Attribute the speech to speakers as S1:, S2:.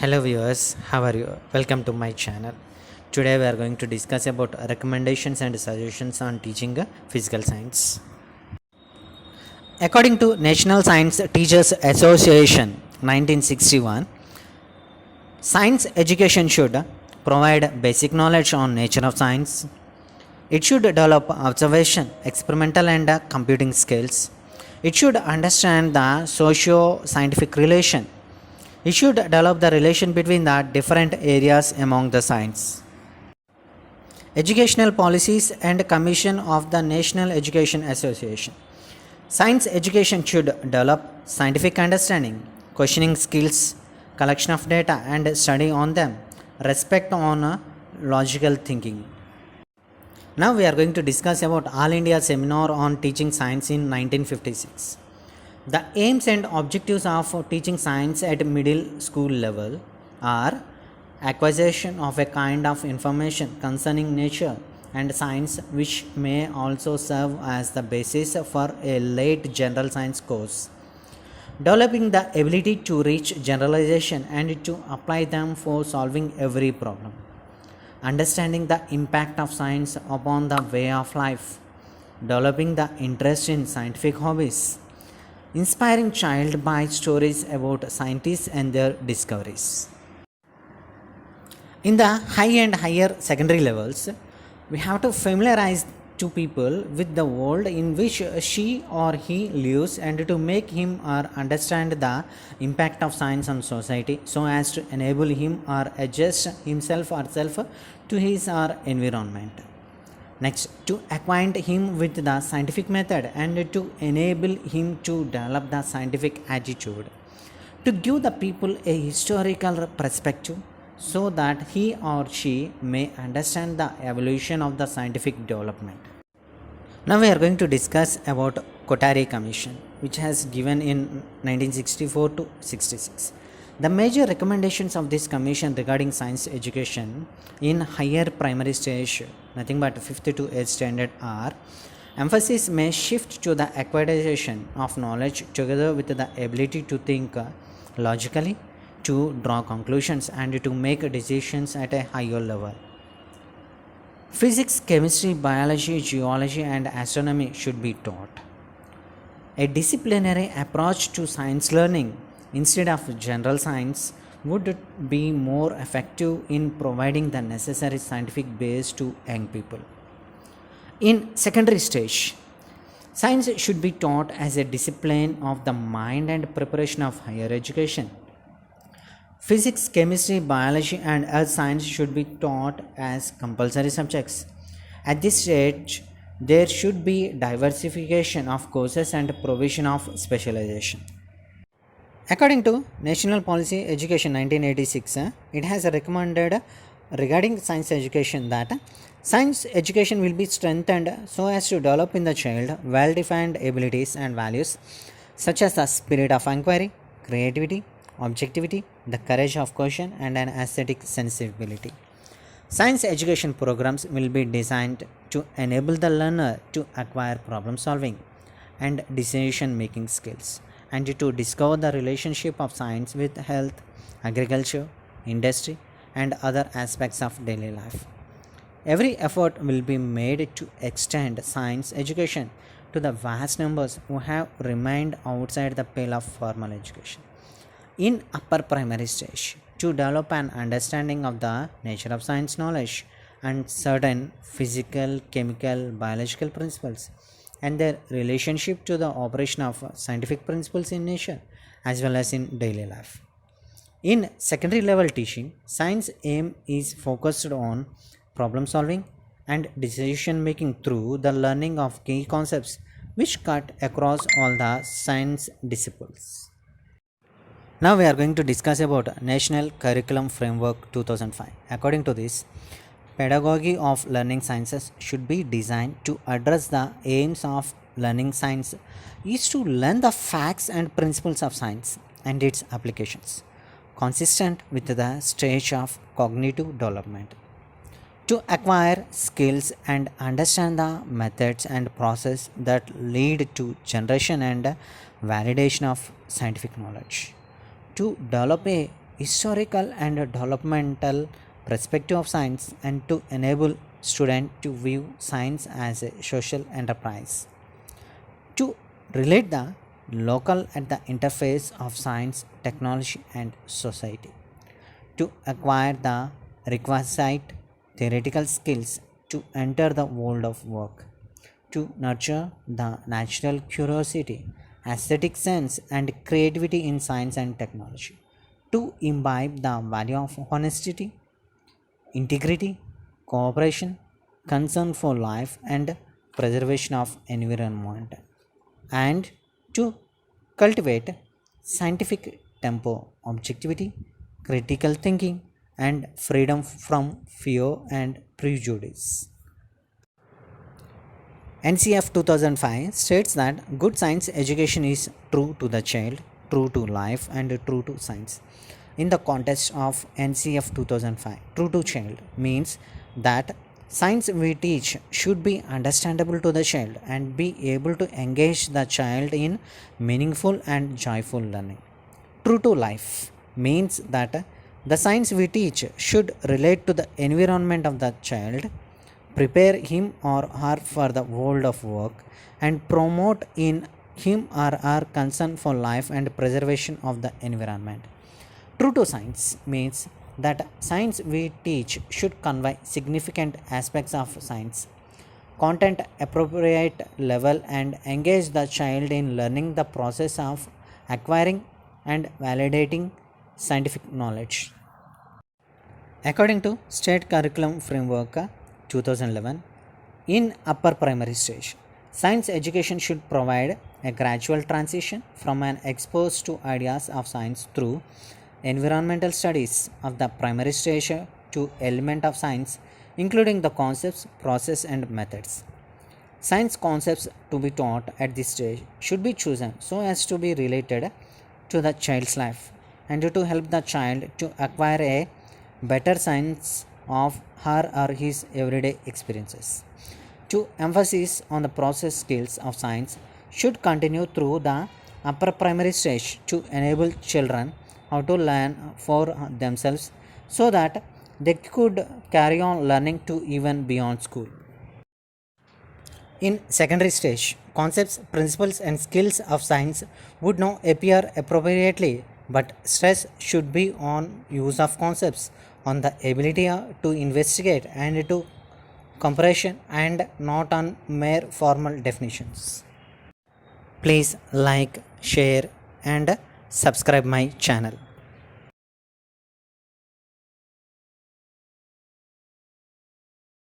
S1: Hello viewers, how are you? Welcome to my channel. Today we are going to discuss about recommendations and suggestions on teaching physical science. According to National Science Teachers Association 1961, science education should provide basic knowledge on nature of science. It should develop observation, experimental and computing skills. It should understand the socio-scientific relation. It should develop the relation between the different areas among the science. Educational policies and commission of the National Education Association. Science education should develop scientific understanding, questioning skills, collection of data and study on them, respect on logical thinking. Now we are going to discuss about All India Seminar on Teaching Science in 1956. The aims and objectives of teaching science at middle school level are acquisition of a kind of information concerning nature and science which may also serve as the basis for a late general science course, developing the ability to reach generalization and to apply them for solving every problem, understanding the impact of science upon the way of life, developing the interest in scientific hobbies, inspiring child by stories about scientists and their discoveries. In the high and higher secondary levels, we have to familiarize to people with the world in which she or he lives and to make him or understand the impact of science on society so as to enable him or adjust himself or herself to his or environment. Next, to acquaint him with the scientific method and to enable him to develop the scientific attitude. To give the people a historical perspective so that he or she may understand the evolution of the scientific development. Now we are going to discuss about Kothari Commission, which has given in 1964 to 66. The major recommendations of this commission regarding science education in higher primary stage, nothing but 5th to 8th standard, are: emphasis may shift to the acquisition of knowledge together with the ability to think logically, to draw conclusions and to make decisions at a higher level. Physics, chemistry, biology, geology and astronomy should be taught. A disciplinary approach to science learning instead of general science would be more effective in providing the necessary scientific base to young people. In secondary stage, science should be taught as a discipline of the mind and preparation of higher education. Physics, chemistry, biology and earth science should be taught as compulsory subjects. At this stage, there should be diversification of courses and provision of specialization. According to National Policy Education 1986, it has recommended regarding science education that science education will be strengthened so as to develop in the child well-defined abilities and values such as the spirit of inquiry, creativity, objectivity, the courage of question and an aesthetic sensibility. Science education programs will be designed to enable the learner to acquire problem solving and decision making skills and to discover the relationship of science with health, agriculture, industry and other aspects of daily life. Every effort will be made to extend science education to the vast numbers who have remained outside the pale of formal education. In upper primary stage, to develop an understanding of the nature of science knowledge and certain physical, chemical, biological principles and their relationship to the operation of scientific principles in nature as well as in daily life. In secondary level teaching, science aim is focused on problem solving and decision making through the learning of key concepts which cut across all the science disciplines. Now we are going to discuss about National Curriculum Framework 2005. According to this, pedagogy of learning sciences should be designed to address the aims of learning science is to learn the facts and principles of science and its applications, consistent with the stage of cognitive development, to acquire skills and understand the methods and process that lead to generation and validation of scientific knowledge, to develop a historical and developmental perspective of science and to enable students to view science as a social enterprise. To relate the local at the interface of science, technology, and society. To acquire the requisite theoretical skills to enter the world of work. To nurture the natural curiosity, aesthetic sense, and creativity in science and technology. To imbibe the value of honesty, integrity, cooperation, concern for life, and preservation of environment, and to cultivate scientific tempo, objectivity, critical thinking, and freedom from fear and prejudice. NCF 2005 states that good science education is true to the child, true to life, and true to science. In the context of NCF 2005, true to child means that science we teach should be understandable to the child and be able to engage the child in meaningful and joyful learning. True to life means that the science we teach should relate to the environment of the child, prepare him or her for the world of work, and promote in him or her concern for life and preservation of the environment. True to science means that science we teach should convey significant aspects of science, content appropriate level, and engage the child in learning the process of acquiring and validating scientific knowledge. According to State Curriculum Framework 2011, in upper primary stage, science education should provide a gradual transition from an exposed to ideas of science through environmental studies of the primary stage to element of science including the concepts, process and methods. Science concepts to be taught at this stage should be chosen so as to be related to the child's life and to help the child to acquire a better sense of her or his everyday experiences. To emphasis on the process skills of science should continue through the upper primary stage to enable children how to learn for themselves so that they could carry on learning to even beyond school. In secondary stage, concepts, principles, and skills of science would now appear appropriately, but stress should be on use of concepts, on the ability to investigate and to comparison, and not on mere formal definitions. Please like, share, and subscribe my channel.